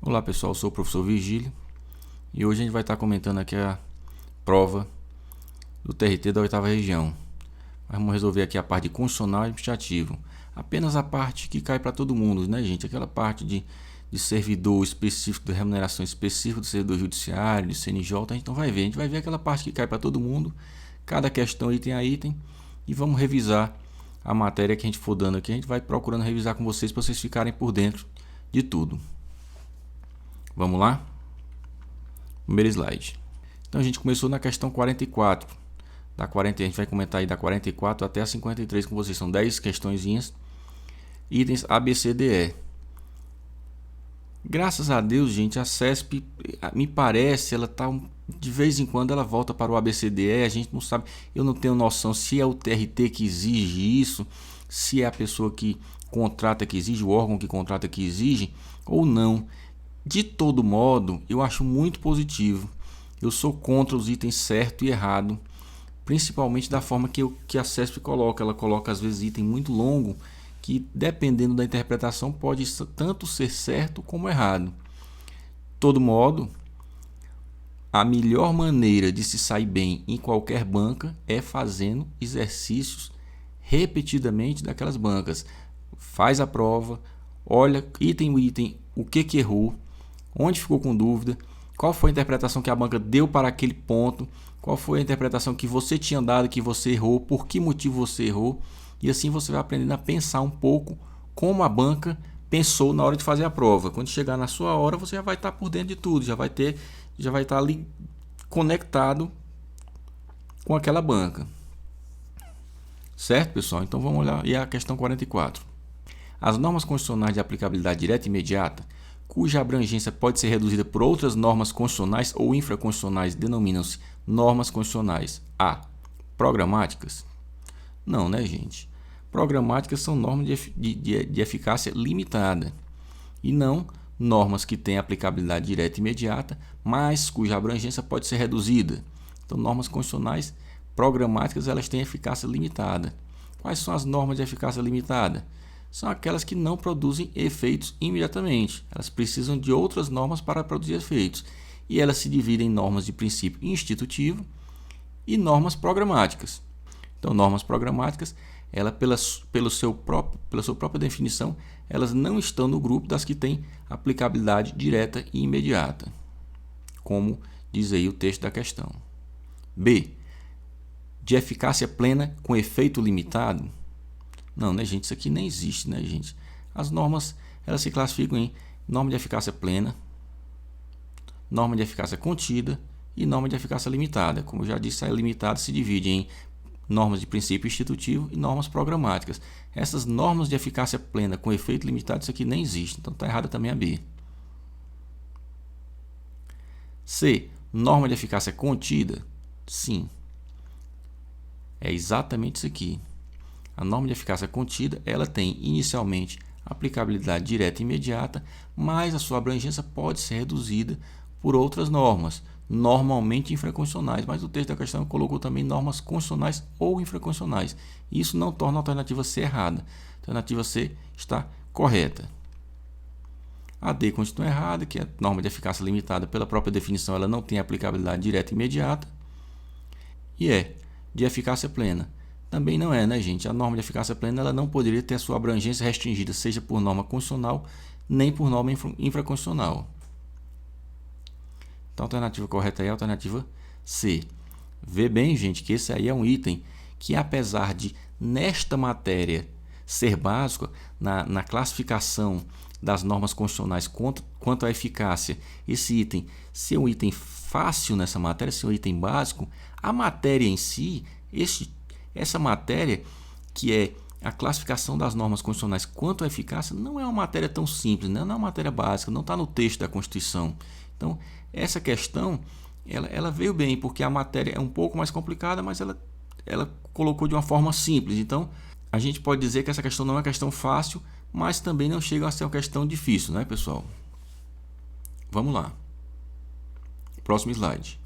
Olá pessoal, eu sou o professor Virgílio e hoje a gente vai estar comentando aqui a prova do TRT da 8ª região. Vamos resolver aqui a parte de constitucional e administrativo. Apenas a parte que cai para todo mundo, né, gente? Aquela parte de servidor específico, de remuneração específica do servidor judiciário, de CNJ, a gente não vai ver. A gente vai ver aquela parte que cai para todo mundo, cada questão item a item, e vamos revisar a matéria que a gente for dando aqui. A gente vai procurando revisar com vocês para vocês ficarem por dentro de tudo. Vamos lá? Primeiro slide. Então a gente começou na questão 44. Da 40, a gente vai comentar aí da 44 até a 53 com vocês. São 10 questõezinhas. Itens A, B, C, D, E. Graças a Deus, gente, a CESP, me parece, ela tá de vez em quando ela volta para o ABCDE, a gente não sabe, eu não tenho noção se é o TRT que exige isso, se é a pessoa que contrata que exige, o órgão que contrata que exige ou não. De todo modo, eu acho muito positivo. Eu sou contra os itens certo e errado, principalmente da forma que a CESP coloca. Ela coloca às vezes item muito longo, que dependendo da interpretação pode tanto ser certo como errado. De todo modo, a melhor maneira de se sair bem em qualquer banca é fazendo exercícios repetidamente daquelas bancas. Faz a prova, olha item por item o que errou, onde ficou com dúvida, qual foi a interpretação que a banca deu para aquele ponto, qual foi a interpretação que você tinha dado que você errou, por que motivo você errou, e assim você vai aprendendo a pensar um pouco como a banca pensou na hora de fazer a prova. Quando chegar na sua hora, você já vai estar por dentro de tudo, já vai estar ali conectado com aquela banca. Certo, pessoal? Então vamos olhar e a questão 44. As normas constitucionais de aplicabilidade direta e imediata, cuja abrangência pode ser reduzida por outras normas constitucionais ou infraconstitucionais, denominam-se normas constitucionais. A. Programáticas? Não, né, gente? Programáticas são normas de eficácia limitada e não normas que têm aplicabilidade direta e imediata, mas cuja abrangência pode ser reduzida. Então, normas constitucionais programáticas, elas têm eficácia limitada. Quais são as normas de eficácia limitada? São aquelas que não produzem efeitos imediatamente. Elas precisam de outras normas para produzir efeitos. E elas se dividem em normas de princípio institutivo e normas programáticas. Então, normas programáticas, pela sua própria definição, elas não estão no grupo das que têm aplicabilidade direta e imediata, como diz aí o texto da questão. B. De eficácia plena com efeito limitado? Não, né, gente? Isso aqui nem existe, né, gente? As normas, elas se classificam em norma de eficácia plena, norma de eficácia contida e norma de eficácia limitada. Como eu já disse, a limitada se divide em normas de princípio institutivo e normas programáticas. Essas normas de eficácia plena com efeito limitado, isso aqui nem existe. Então está errada também a B. C. Norma de eficácia contida? Sim. É exatamente isso aqui. A norma de eficácia contida, ela tem inicialmente aplicabilidade direta e imediata, mas a sua abrangência pode ser reduzida por outras normas, normalmente infraconstitucionais, mas o texto da questão colocou também normas constitucionais ou infraconstitucionais. Isso não torna a alternativa C errada. A alternativa C está correta. A D continua errada, que é a norma de eficácia limitada, pela própria definição, ela não tem aplicabilidade direta e imediata. E E, de eficácia plena. Também não é, né, gente? A norma de eficácia plena, ela não poderia ter a sua abrangência restringida, seja por norma constitucional, nem por norma infraconstitucional. Então, a alternativa correta é a alternativa C. Vê bem, gente, que esse aí é um item que, apesar de, nesta matéria, ser básico, na classificação das normas constitucionais quanto à eficácia, esse item ser um item fácil nessa matéria, ser um item básico, a matéria em si, essa matéria, que é a classificação das normas constitucionais quanto à eficácia, não é uma matéria tão simples, né? Não é uma matéria básica, não está no texto da Constituição. Então, essa questão, ela veio bem, porque a matéria é um pouco mais complicada, mas ela colocou de uma forma simples. Então, a gente pode dizer que essa questão não é uma questão fácil, mas também não chega a ser uma questão difícil, né, pessoal? Vamos lá. Próximo slide.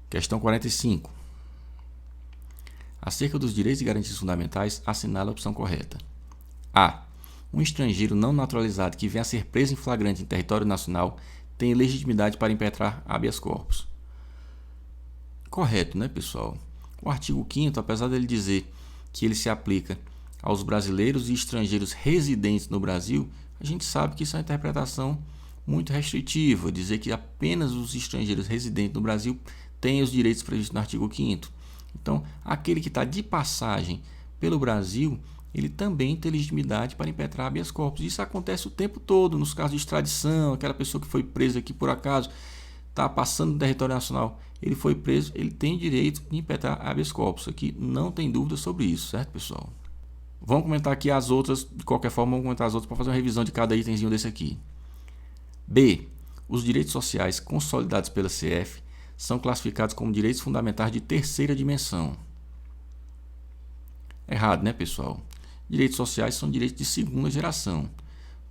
Questão 45. Acerca dos direitos e garantias fundamentais, assinale a opção correta. A. Um estrangeiro não naturalizado que venha a ser preso em flagrante em território nacional tem legitimidade para impetrar habeas corpus. Correto, né, pessoal? O artigo 5º, apesar dele dizer que ele se aplica aos brasileiros e estrangeiros residentes no Brasil, a gente sabe que isso é uma interpretação muito restritiva, dizer que apenas os estrangeiros residentes no Brasil têm os direitos previstos no artigo 5º. Então, aquele que está de passagem pelo Brasil, ele também tem legitimidade para impetrar habeas corpus. Isso acontece o tempo todo, nos casos de extradição, aquela pessoa que foi presa aqui por acaso, está passando no território nacional, ele foi preso, ele tem direito de impetrar habeas corpus. Aqui não tem dúvida sobre isso, certo, pessoal? Vamos comentar aqui as outras, de qualquer forma, vamos comentar as outras para fazer uma revisão de cada itemzinho desse aqui. B. Os direitos sociais consolidados pela CF são classificados como direitos fundamentais de terceira dimensão. Errado, né, pessoal? Direitos sociais são direitos de segunda geração.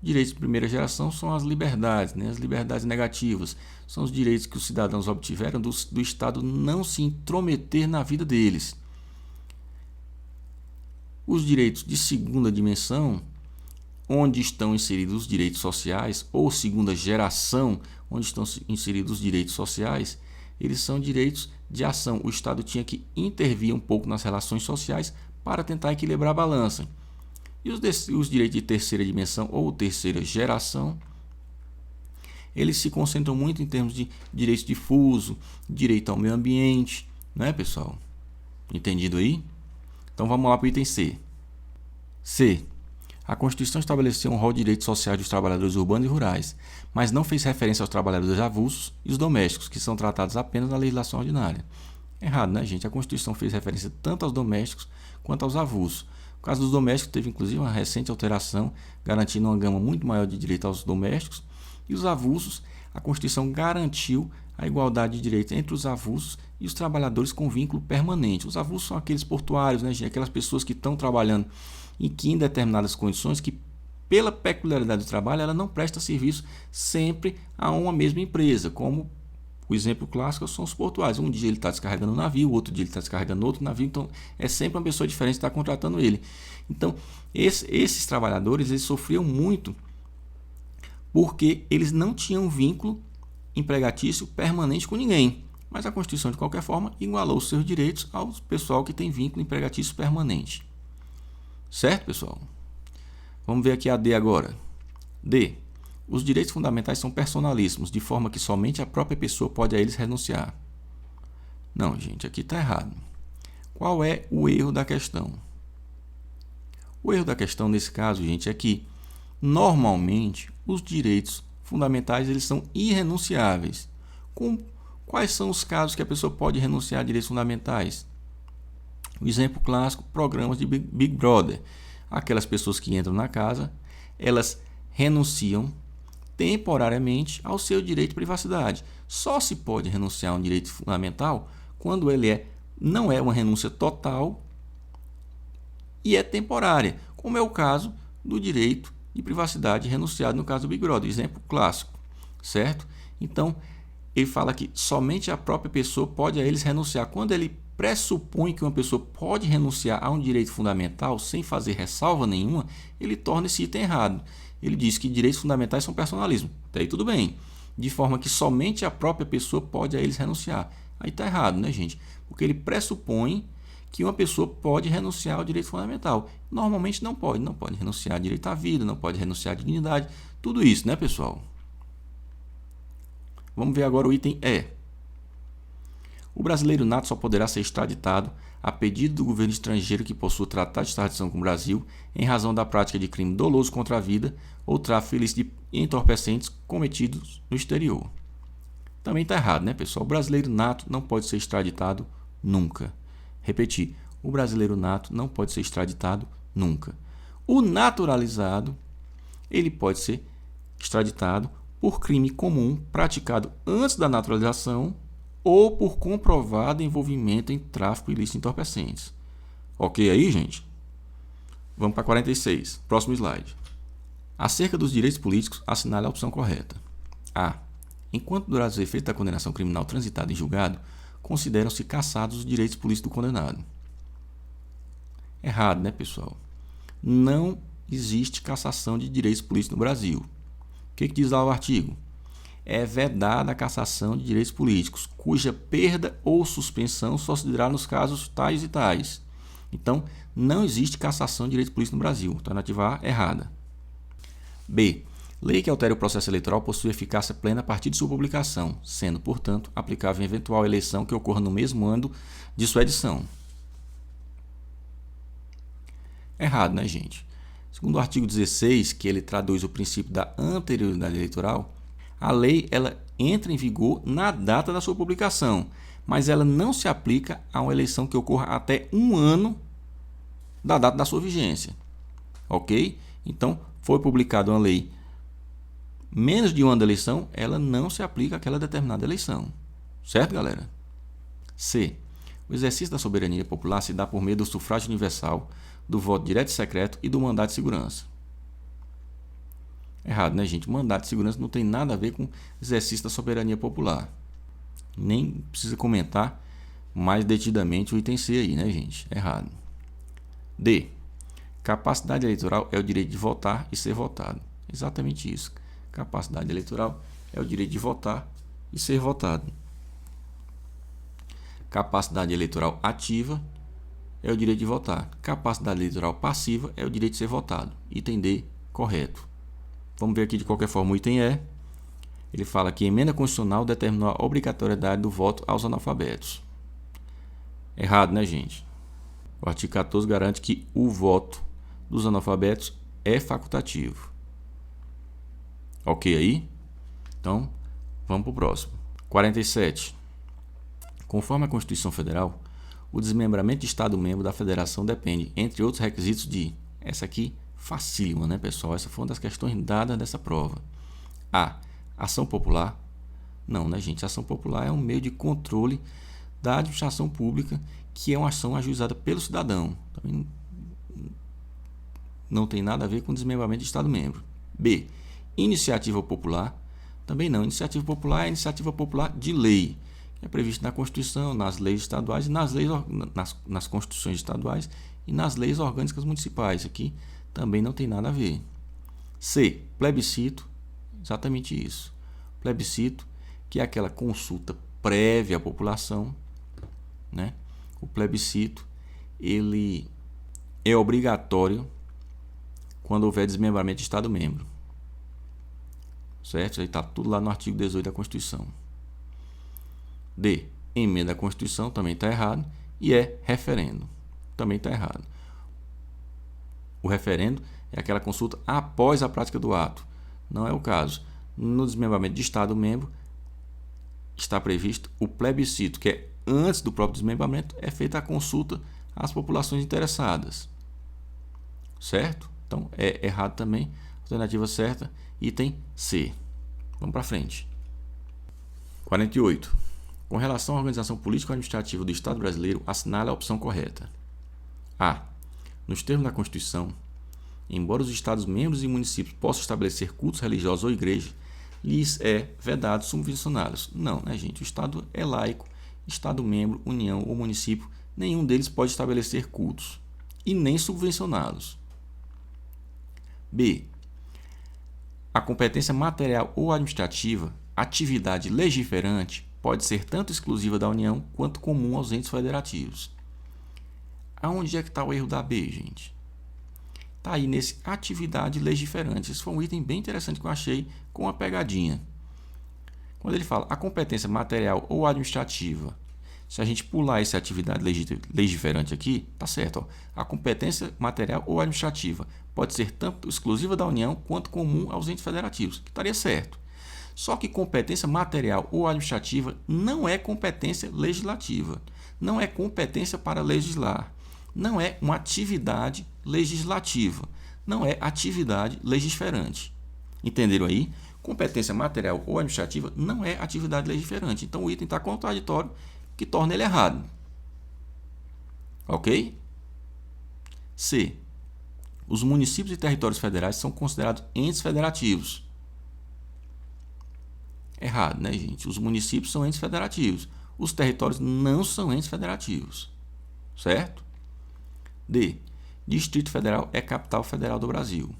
Direitos de primeira geração são as liberdades, né? As liberdades negativas. São os direitos que os cidadãos obtiveram do Estado não se intrometer na vida deles. Os direitos de segunda dimensão, onde estão inseridos os direitos sociais, ou segunda geração, onde estão inseridos os direitos sociais, eles são direitos de ação. O Estado tinha que intervir um pouco nas relações sociais para tentar equilibrar a balança. E os direitos de terceira dimensão ou terceira geração, eles se concentram muito em termos de direitos difuso, direito ao meio ambiente, não é, pessoal? Entendido aí? Então vamos lá para o item C. C. A Constituição estabeleceu um rol de direitos sociais dos trabalhadores urbanos e rurais, mas não fez referência aos trabalhadores avulsos e os domésticos, que são tratados apenas na legislação ordinária. Errado, né, gente? A Constituição fez referência tanto aos domésticos quanto aos avulsos. No caso dos domésticos, teve inclusive uma recente alteração, garantindo uma gama muito maior de direitos aos domésticos. E os avulsos, a Constituição garantiu a igualdade de direitos entre os avulsos e os trabalhadores com vínculo permanente. Os avulsos são aqueles portuários, né, gente? Aquelas pessoas que estão trabalhando em determinadas condições, que pela peculiaridade do trabalho, ela não presta serviço sempre a uma mesma empresa, como o exemplo clássico são os portuários. Um dia ele está descarregando um navio, outro dia ele está descarregando outro navio, então é sempre uma pessoa diferente que está contratando ele. Então, esses trabalhadores eles sofriam muito porque eles não tinham vínculo empregatício permanente com ninguém. Mas a Constituição, de qualquer forma, igualou os seus direitos ao pessoal que tem vínculo empregatício permanente. Certo, pessoal? Vamos ver aqui a D agora. D. Os direitos fundamentais são personalíssimos, de forma que somente a própria pessoa pode a eles renunciar. Não, gente, aqui está errado. Qual é o erro da questão? O erro da questão nesse caso, gente, é que normalmente os direitos fundamentais eles são irrenunciáveis. Quais são os casos que a pessoa pode renunciar a direitos fundamentais? O exemplo clássico, programas de Big Brother. Aquelas pessoas que entram na casa, elas renunciam temporariamente ao seu direito de privacidade. Só se pode renunciar a um direito fundamental quando ele não é uma renúncia total e é temporária, como é o caso do direito de privacidade renunciado no caso do Big Brother, exemplo clássico, certo? Então, ele fala que somente a própria pessoa pode a eles renunciar. Quando ele pressupõe que uma pessoa pode renunciar a um direito fundamental sem fazer ressalva nenhuma, ele torna esse item errado. Ele diz que direitos fundamentais são personalismo. Daí tudo bem. De forma que somente a própria pessoa pode a eles renunciar. Aí está errado, né, gente? Porque ele pressupõe que uma pessoa pode renunciar ao direito fundamental. Normalmente não pode. Não pode renunciar ao direito à vida, não pode renunciar à dignidade. Tudo isso, né, pessoal? Vamos ver agora o item E. O brasileiro nato só poderá ser extraditado a pedido do governo estrangeiro que possua tratado de extradição com o Brasil em razão da prática de crime doloso contra a vida ou tráfico ilícito de entorpecentes cometidos no exterior. Também está errado, né, pessoal? O brasileiro nato não pode ser extraditado nunca. Repetir, o brasileiro nato não pode ser extraditado nunca. O naturalizado, ele pode ser extraditado por crime comum praticado antes da naturalização ou por comprovado envolvimento em tráfico ilícito de entorpecentes. Ok aí, gente? Vamos para 46. Próximo slide. Acerca dos direitos políticos, assinale a opção correta. A. Enquanto durar os efeitos da condenação criminal transitada em julgado, consideram-se cassados os direitos políticos do condenado. Errado, né, pessoal? Não existe cassação de direitos políticos no Brasil. O que diz lá o artigo? É vedada a cassação de direitos políticos, cuja perda ou suspensão só se dará nos casos tais e tais. Então, não existe cassação de direitos políticos no Brasil. Alternativa A, errada. B. Lei que altere o processo eleitoral possui eficácia plena a partir de sua publicação, sendo, portanto, aplicável em eventual eleição que ocorra no mesmo ano de sua edição. Errado, né, gente? Segundo o artigo 16, que ele traduz o princípio da anterioridade eleitoral, a lei ela entra em vigor na data da sua publicação, mas ela não se aplica a uma eleição que ocorra até um ano da data da sua vigência. Ok? Então, foi publicada uma lei menos de um ano da eleição, ela não se aplica àquela determinada eleição. Certo, galera? C. O exercício da soberania popular se dá por meio do sufrágio universal, do voto direto e secreto e do mandato de segurança. Errado, né, gente? O mandato de segurança não tem nada a ver com exercício da soberania popular. Nem precisa comentar mais detidamente o item C aí, né, gente? Errado. D. Capacidade eleitoral é o direito de votar e ser votado. Exatamente isso. Capacidade eleitoral é o direito de votar e ser votado. Capacidade eleitoral ativa é o direito de votar. Capacidade eleitoral passiva é o direito de ser votado. Item D, correto. Vamos ver aqui de qualquer forma o item E. Ele fala que a emenda constitucional determinou a obrigatoriedade do voto aos analfabetos. Errado, né, gente? O artigo 14 garante que o voto dos analfabetos é facultativo. Ok aí? Então, vamos para o próximo. 47. Conforme a Constituição Federal, o desmembramento de Estado-membro da Federação depende, entre outros requisitos, de... Essa aqui, facílima, né, pessoal? Essa foi uma das questões dadas dessa prova. A. Ação popular. Não, né, gente? Ação popular é um meio de controle da administração pública, que é uma ação ajuizada pelo cidadão. Também não tem nada a ver com desmembramento de Estado-membro. B. Iniciativa popular. Também não. Iniciativa popular é iniciativa popular de lei. É previsto na Constituição, nas leis estaduais, nas constituições estaduais e nas leis orgânicas municipais. Aqui também não tem nada a ver. C. Plebiscito. Exatamente isso. Plebiscito, que é aquela consulta prévia à população, né? O plebiscito, ele é obrigatório quando houver desmembramento de Estado-membro. Certo? Isso aí está tudo lá no artigo 18 da Constituição. D. Emenda à Constituição, também está errado. E é referendo. Também está errado. O referendo é aquela consulta após a prática do ato. Não é o caso. No desmembramento de Estado-membro está previsto o plebiscito, que é antes do próprio desmembramento, é feita a consulta às populações interessadas. Certo? Então, é errado também. Alternativa certa, item C. Vamos para frente. 48. Com relação à organização político-administrativa do Estado brasileiro, assinale a opção correta. A. Nos termos da Constituição, embora os Estados-membros e municípios possam estabelecer cultos religiosos ou igrejas, lhes é vedado subvencioná-los. Não, né, gente? O Estado é laico. Estado-membro, União ou município, nenhum deles pode estabelecer cultos e nem subvencioná-los. B. A competência material ou administrativa, atividade legiferante, pode ser tanto exclusiva da União quanto comum aos entes federativos. Aonde é que está o erro da B, gente? Está aí nesse atividade legiferante. Esse foi um item bem interessante que eu achei com uma pegadinha. Quando ele fala a competência material ou administrativa, se a gente pular essa atividade legiferante aqui, tá certo. Ó. A competência material ou administrativa pode ser tanto exclusiva da União quanto comum aos entes federativos, que estaria certo. Só que competência material ou administrativa não é competência legislativa, não é competência para legislar, não é uma atividade legislativa, não é atividade legiferante. Entenderam aí? Competência material ou administrativa não é atividade legiferante. Então o item está contraditório, que torna ele errado. Ok? C. Os municípios e territórios federais são considerados entes federativos. Errado, né, gente? Os municípios são entes federativos. Os territórios não são entes federativos. Certo? D. Distrito Federal é a capital federal do Brasil.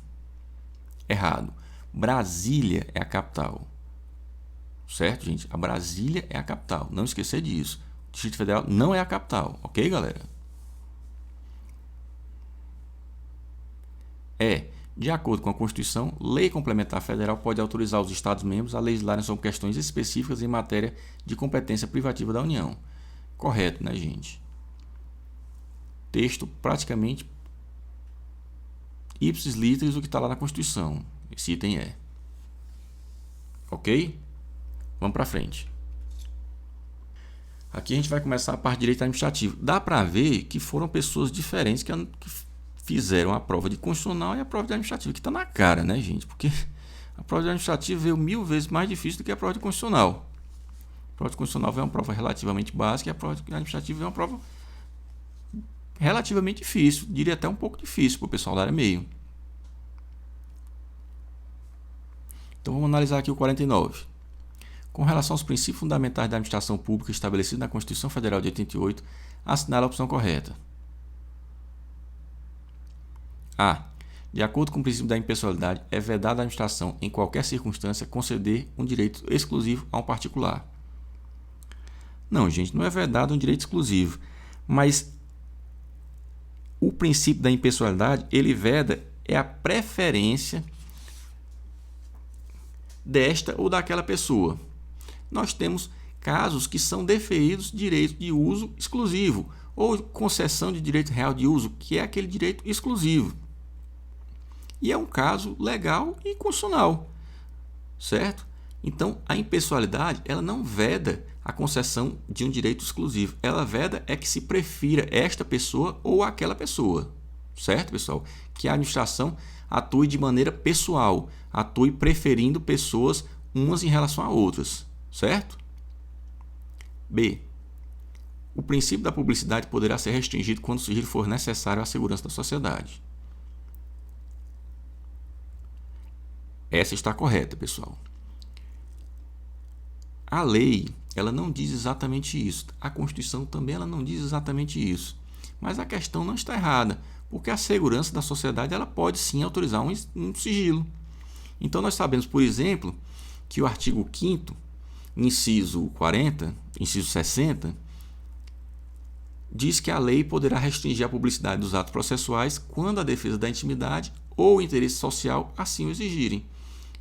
Errado. Brasília é a capital. Certo, gente? A Brasília é a capital. Não esquecer disso. O Distrito Federal não é a capital. Ok, galera? De acordo com a Constituição, lei complementar federal pode autorizar os Estados-membros a legislarem sobre questões específicas em matéria de competência privativa da União. Correto, né, gente? Texto praticamente ipsis literis o que está lá na Constituição. Esse item é. Ok? Vamos para frente. Aqui a gente vai começar a parte de direito administrativo. Dá para ver que foram pessoas diferentes que fizeram a prova de constitucional e a prova de administrativo, que está na cara, né, gente? Porque a prova de administrativo veio 1000 vezes mais difícil do que a prova de constitucional. A prova de constitucional é uma prova relativamente básica e a prova de administrativo é uma prova relativamente difícil, diria até um pouco difícil para o pessoal da área meio. Então vamos analisar aqui o 49. Com relação aos princípios fundamentais da administração pública estabelecidos na Constituição Federal de 88, assinale a opção correta. A. De acordo com o princípio da impessoalidade, é vedado à administração, em qualquer circunstância, conceder um direito exclusivo a um particular. Não, gente, não é vedado um direito exclusivo, mas o princípio da impessoalidade, ele veda a preferência desta ou daquela pessoa. Nós temos casos que são deferidos direito de uso exclusivo ou concessão de direito real de uso, que é aquele direito exclusivo. E é um caso legal e constitucional, certo? Então, a impessoalidade, ela não veda a concessão de um direito exclusivo. Ela veda é que se prefira esta pessoa ou aquela pessoa, certo, pessoal? Que a administração atue de maneira pessoal, atue preferindo pessoas umas em relação a outras, certo? B. O princípio da publicidade poderá ser restringido quando o sigilo for necessário à segurança da sociedade. Essa está correta, pessoal. A lei, ela não diz exatamente isso. A Constituição também ela não diz exatamente isso. Mas a questão não está errada, porque a segurança da sociedade ela pode sim autorizar um sigilo. Então nós sabemos, por exemplo, que o artigo 5º, inciso 40, inciso 60, diz que a lei poderá restringir a publicidade dos atos processuais quando a defesa da intimidade ou o interesse social assim o exigirem.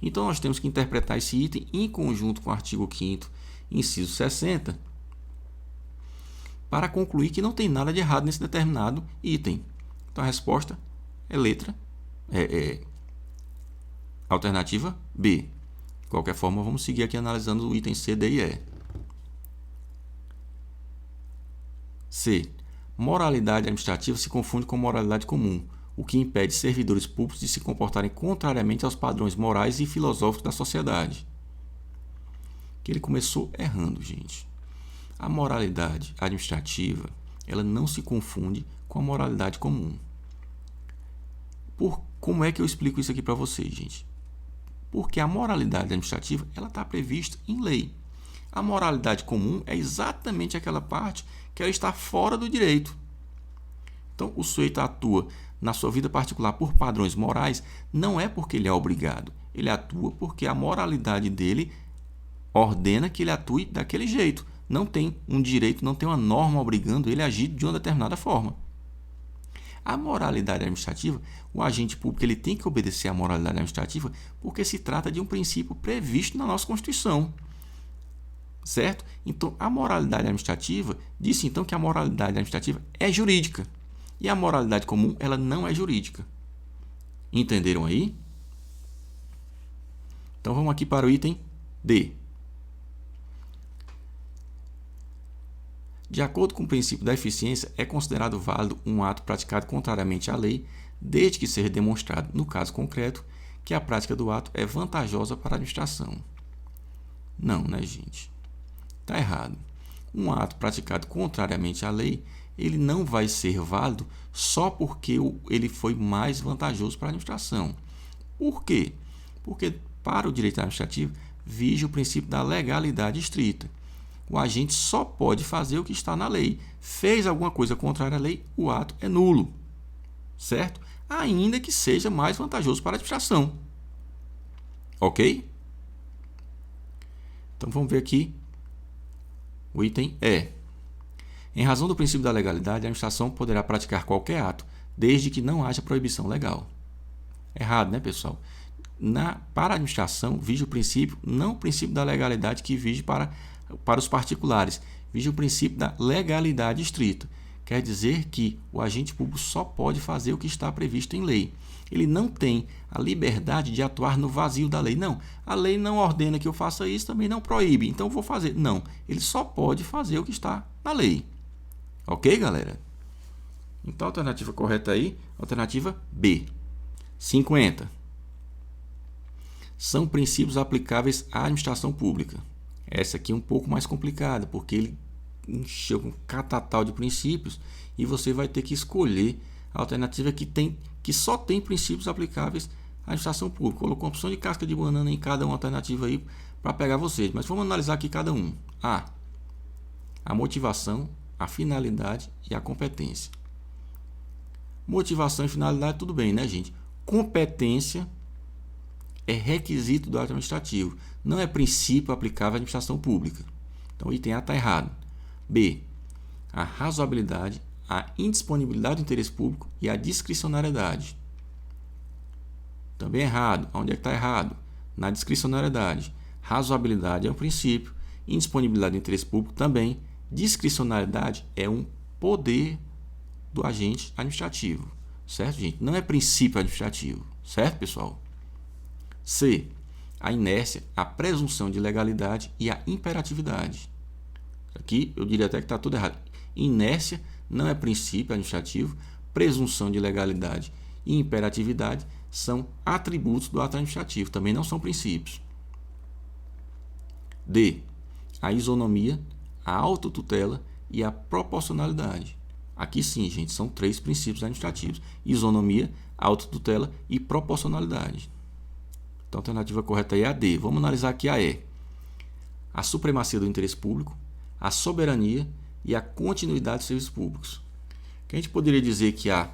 Então nós temos que interpretar esse item em conjunto com o artigo 5º, inciso 60, para concluir que não tem nada de errado nesse determinado item. Então a resposta é alternativa B. De qualquer forma, vamos seguir aqui analisando o item C, D e E. C. Moralidade administrativa se confunde com moralidade comum, o que impede servidores públicos de se comportarem contrariamente aos padrões morais e filosóficos da sociedade. Que ele começou errando, gente. A moralidade administrativa, ela não se confunde com a moralidade comum. Como é que eu explico isso aqui para vocês, gente? Porque a moralidade administrativa, ela está prevista em lei. A moralidade comum é exatamente aquela parte que ela está fora do direito. Então, o sujeito atua na sua vida particular por padrões morais, não é porque ele é obrigado. Ele atua porque a moralidade dele ordena que ele atue daquele jeito. Não tem um direito, não tem uma norma obrigando ele a agir de uma determinada forma. A moralidade administrativa, o agente público ele tem que obedecer à moralidade administrativa porque se trata de um princípio previsto na nossa Constituição. Certo? Então, a moralidade administrativa diz então que a moralidade administrativa é jurídica. E a moralidade comum, ela não é jurídica. Entenderam aí? Então, vamos aqui para o item D. De acordo com o princípio da eficiência, é considerado válido um ato praticado contrariamente à lei, desde que seja demonstrado, no caso concreto, que a prática do ato é vantajosa para a administração. Não, né, gente? Está errado. Um ato praticado contrariamente à lei, ele não vai ser válido só porque ele foi mais vantajoso para a administração. Por quê? Porque para o direito administrativo vige o princípio da legalidade estrita. O agente só pode fazer o que está na lei. Fez alguma coisa contrária à lei, o ato é nulo. certo? Ainda que seja mais vantajoso para a administração. Ok? Então vamos ver aqui o item E. Em razão do princípio da legalidade, a administração poderá praticar qualquer ato, desde que não haja proibição legal. Errado, né, pessoal? Para a administração, vige o princípio, não o princípio da legalidade que vige para os particulares, vige o princípio da legalidade estrita. Quer dizer que o agente público só pode fazer o que está previsto em lei. Ele não tem a liberdade de atuar no vazio da lei. Não, a lei não ordena que eu faça isso, também não proíbe, então eu vou fazer. Não, ele só pode fazer o que está na lei. Ok, galera? Então a alternativa correta aí, alternativa B. 50. São princípios aplicáveis à administração pública. Essa aqui é um pouco mais complicada, porque ele encheu um catatal de princípios e você vai ter que escolher a alternativa que só tem princípios aplicáveis à administração pública. Colocou uma opção de casca de banana em cada uma alternativa aí para pegar vocês, mas vamos analisar aqui cada um. A motivação, a finalidade e a competência. Motivação e finalidade, tudo bem, né, gente? Competência é requisito do ato administrativo, não é princípio aplicável à administração pública. Então, o item A está errado. B. A razoabilidade, a indisponibilidade do interesse público e a discricionariedade. Também errado. Onde é que está errado? Na discricionariedade. Razoabilidade é um princípio, indisponibilidade do interesse público também. Discricionariedade é um poder do agente administrativo, certo, gente? Não é princípio administrativo, certo, pessoal? C. A inércia, a presunção de legalidade e a imperatividade. Aqui eu diria até que está tudo errado. Inércia não é princípio administrativo, presunção de legalidade e imperatividade são atributos do ato administrativo, também não são princípios. D. A isonomia, a autotutela e a proporcionalidade. Aqui sim, gente, são 3 princípios administrativos: isonomia, autotutela e proporcionalidade. Então a alternativa correta aí é a D. Vamos analisar aqui a E. A supremacia do interesse público, a soberania e a continuidade dos serviços públicos. Que a gente poderia dizer que a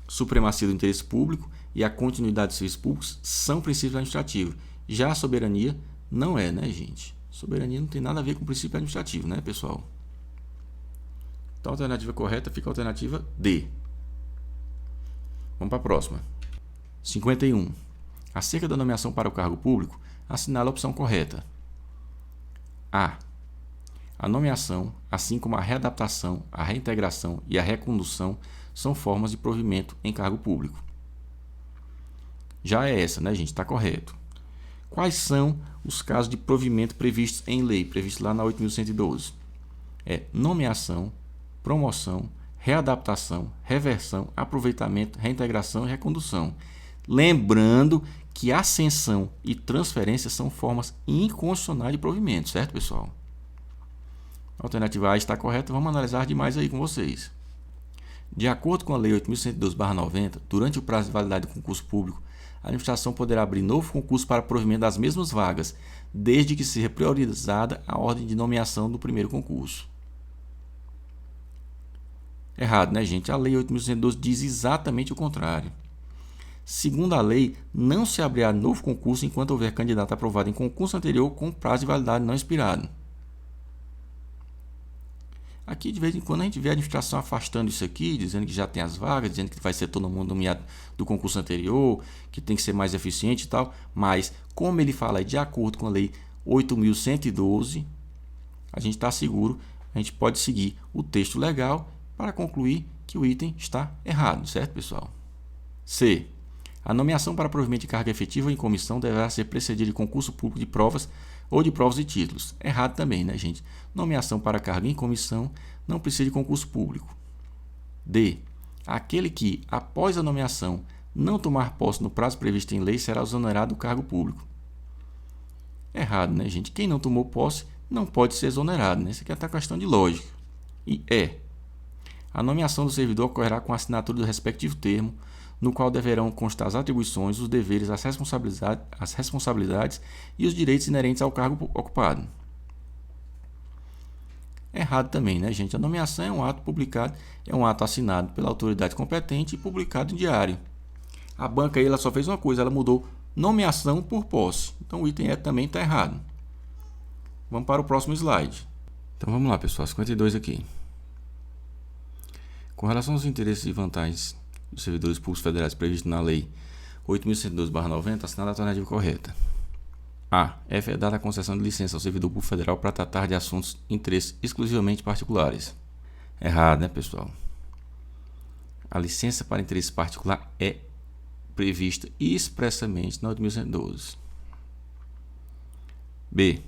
supremacia do interesse público e a continuidade dos serviços públicos são princípios administrativos. Já a soberania não é, né, gente? Soberania não tem nada a ver com o princípio administrativo, né, pessoal? Então a alternativa correta fica a alternativa D. Vamos para a próxima. 51. Acerca da nomeação para o cargo público, assinala a opção correta. A. A nomeação, assim como a readaptação, a reintegração e a recondução são formas de provimento em cargo público. Já é essa, né, gente? Está correto. Quais são os casos de provimento previstos em lei, previstos lá na 8.112? É nomeação, promoção, readaptação, reversão, aproveitamento, reintegração e recondução. Lembrando que ascensão e transferência são formas inconstitucionais de provimento, certo, pessoal? A alternativa A está correta, vamos analisar demais aí com vocês. De acordo com a Lei 8.112/90, durante o prazo de validade do concurso público, a administração poderá abrir novo concurso para provimento das mesmas vagas, desde que seja priorizada a ordem de nomeação do primeiro concurso. Errado, né, gente? A Lei 8.112 diz exatamente o contrário. Segundo a lei, não se abrirá novo concurso enquanto houver candidato aprovado em concurso anterior com prazo de validade não expirado. Aqui, de vez em quando, a gente vê a administração afastando isso aqui, dizendo que já tem as vagas, dizendo que vai ser todo mundo nomeado do concurso anterior, que tem que ser mais eficiente e tal. Mas, como ele fala aí, de acordo com a Lei 8.112, a gente está seguro, a gente pode seguir o texto legal para concluir que o item está errado, certo, pessoal? C. A nomeação para provimento de carga efetiva em comissão deverá ser precedida de concurso público de provas ou de provas e títulos. Errado também, né, gente? Nomeação para carga em comissão não precisa de concurso público. D. Aquele que, após a nomeação, não tomar posse no prazo previsto em lei será exonerado do cargo público. Errado, né, gente? Quem não tomou posse não pode ser exonerado, né? Isso aqui é até questão de lógica. E E. A nomeação do servidor ocorrerá com a assinatura do respectivo termo, no qual deverão constar as atribuições, os deveres, as responsabilidades e os direitos inerentes ao cargo ocupado. Errado também, né, gente? A nomeação é um ato publicado, é um ato assinado pela autoridade competente e publicado em diário. A banca aí, ela só fez uma coisa, ela mudou nomeação por posse. Então o item E também está errado. Vamos para o próximo slide. Então vamos lá, pessoal, 52 aqui. Com relação aos interesses e vantagens dos servidores públicos federais previstos na Lei 8.112/90, assinala a alternativa correta. A. É vedada a concessão de licença ao servidor público federal para tratar de assuntos de interesse exclusivamente particulares. Errado, né, pessoal? A licença para interesse particular é prevista expressamente na 8.112. B.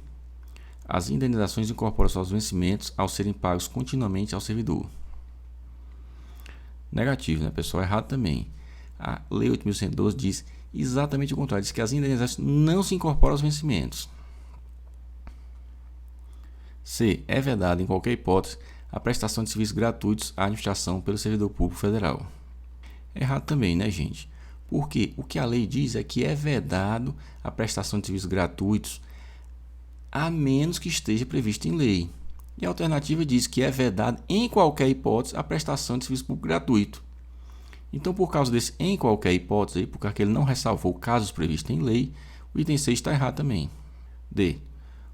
As indenizações incorporam seus vencimentos ao serem pagos continuamente ao servidor. Negativo, né, pessoal? Errado também. A Lei 8.112 diz exatamente o contrário, diz que as indenizações não se incorporam aos vencimentos. C. É vedada, em qualquer hipótese, a prestação de serviços gratuitos à administração pelo servidor público federal. Errado também, né, gente? Porque o que a lei diz é que é vedado a prestação de serviços gratuitos a menos que esteja previsto em lei. E a alternativa diz que é vedado, em qualquer hipótese, a prestação de serviço público gratuito. Então, por causa desse em qualquer hipótese, porque ele não ressalvou casos previstos em lei, o item 6 está errado também. D.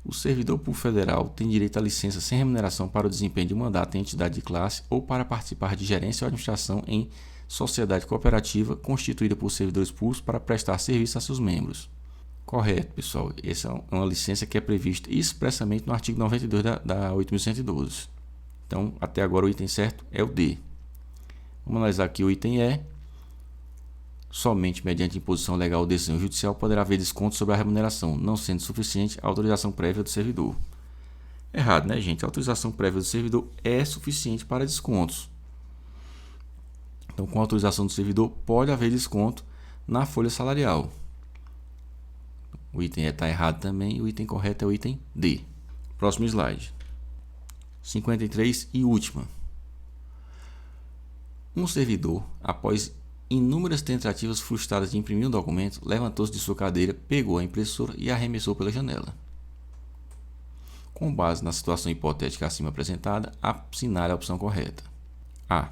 O servidor público federal tem direito à licença sem remuneração para o desempenho de mandato em entidade de classe ou para participar de gerência ou administração em sociedade cooperativa constituída por servidores públicos para prestar serviço a seus membros. Correto, pessoal. Essa é uma licença que é prevista expressamente no artigo 92 da 8.112. Então, até agora o item certo é o D. Vamos analisar aqui o item E. Somente mediante imposição legal ou decisão judicial poderá haver desconto sobre a remuneração, não sendo suficiente a autorização prévia do servidor. Errado, né, gente? A autorização prévia do servidor é suficiente para descontos. Então, com a autorização do servidor, pode haver desconto na folha salarial. O item E está errado também e o item correto é o item D. Próximo slide. 53 e última. Um servidor, após inúmeras tentativas frustradas de imprimir um documento, levantou-se de sua cadeira, pegou a impressora e arremessou pela janela. Com base na situação hipotética acima apresentada, assinale a opção correta. A.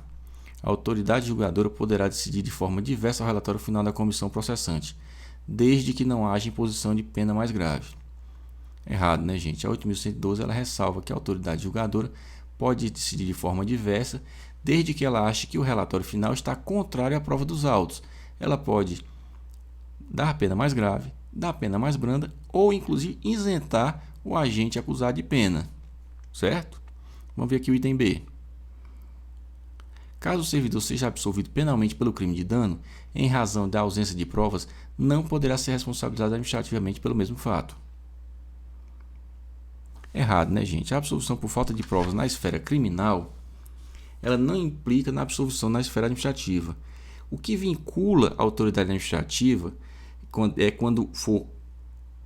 A autoridade julgadora poderá decidir de forma diversa o relatório final da comissão processante, desde que não haja imposição de pena mais grave. Errado, né, gente? A 8.112 ela ressalva que a autoridade julgadora pode decidir de forma diversa, desde que ela ache que o relatório final está contrário à prova dos autos. Ela pode dar a pena mais grave, dar a pena mais branda ou, inclusive, isentar o agente acusado de pena. Certo? Vamos ver aqui o item B. Caso o servidor seja absolvido penalmente pelo crime de dano, em razão da ausência de provas, não poderá ser responsabilizado administrativamente pelo mesmo fato. Errado, né, gente? A absolvição por falta de provas na esfera criminal, ela não implica na absolvição na esfera administrativa. O que vincula a autoridade administrativa é quando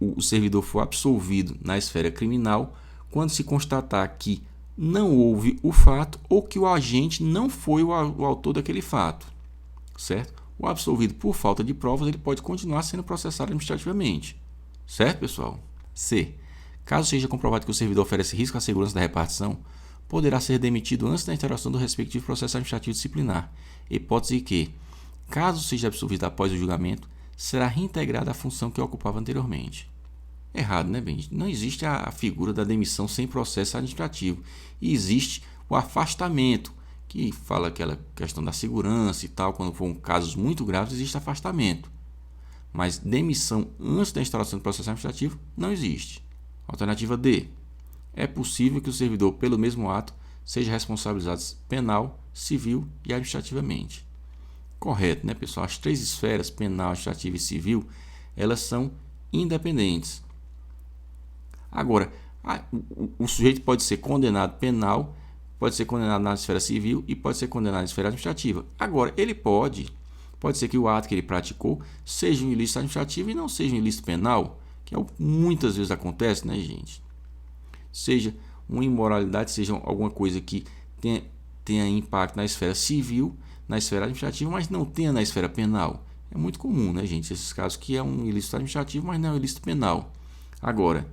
o servidor for absolvido na esfera criminal, quando se constatar que não houve o fato ou que o agente não foi o autor daquele fato, certo? O absolvido por falta de provas, ele pode continuar sendo processado administrativamente, certo, pessoal? C. Caso seja comprovado que o servidor oferece risco à segurança da repartição, poderá ser demitido antes da instauração do respectivo processo administrativo disciplinar, hipótese que, caso seja absolvido após o julgamento, será reintegrada à função que ocupava anteriormente. Errado, né, bem? Não existe a figura da demissão sem processo administrativo. E existe o afastamento, que fala aquela questão da segurança e tal. Quando for casos muito graves, existe afastamento. Mas demissão antes da instauração do processo administrativo não existe. Alternativa D. É possível que o servidor, pelo mesmo ato, seja responsabilizado penal, civil e administrativamente. Correto, né, pessoal? As três esferas, penal, administrativa e civil, elas são independentes. Agora, o sujeito pode ser condenado penal, pode ser condenado na esfera civil e pode ser condenado na esfera administrativa. Agora, ele pode ser que o ato que ele praticou seja um ilícito administrativo e não seja um ilícito penal, que muitas vezes acontece, né, gente? Seja uma imoralidade, seja alguma coisa que tenha impacto na esfera civil, na esfera administrativa, mas não tenha na esfera penal. É muito comum, né, gente? Esses casos que é um ilícito administrativo, mas não é um ilícito penal. Agora,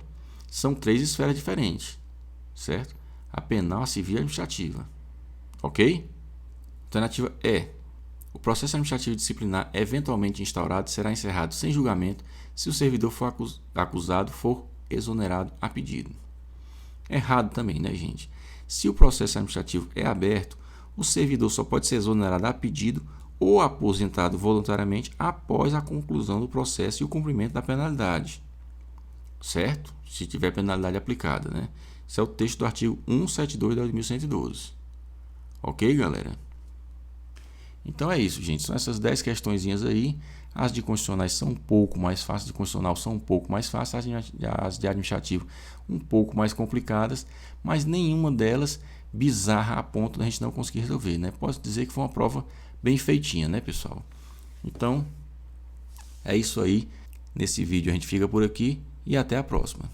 são três esferas diferentes, certo? a penal, a civil e a administrativa. Ok? Alternativa E. O processo administrativo disciplinar eventualmente instaurado será encerrado sem julgamento se o servidor for acusado for exonerado a pedido. Errado também, né, gente? Se o processo administrativo é aberto, o servidor só pode ser exonerado a pedido ou aposentado voluntariamente após a conclusão do processo e o cumprimento da penalidade. Certo? Se tiver penalidade aplicada, né? Esse é o texto do artigo 172 de 2112. Ok, galera? Então é isso, gente. São essas 10 questõezinhas aí. As de constitucionais são um pouco mais fáceis, de constitucional são um pouco mais fáceis, as de administrativo um pouco mais complicadas, mas nenhuma delas bizarra a ponto da gente não conseguir resolver, né? Posso dizer que foi uma prova bem feitinha, né, pessoal? Então, é isso aí. Nesse vídeo a gente fica por aqui e até a próxima.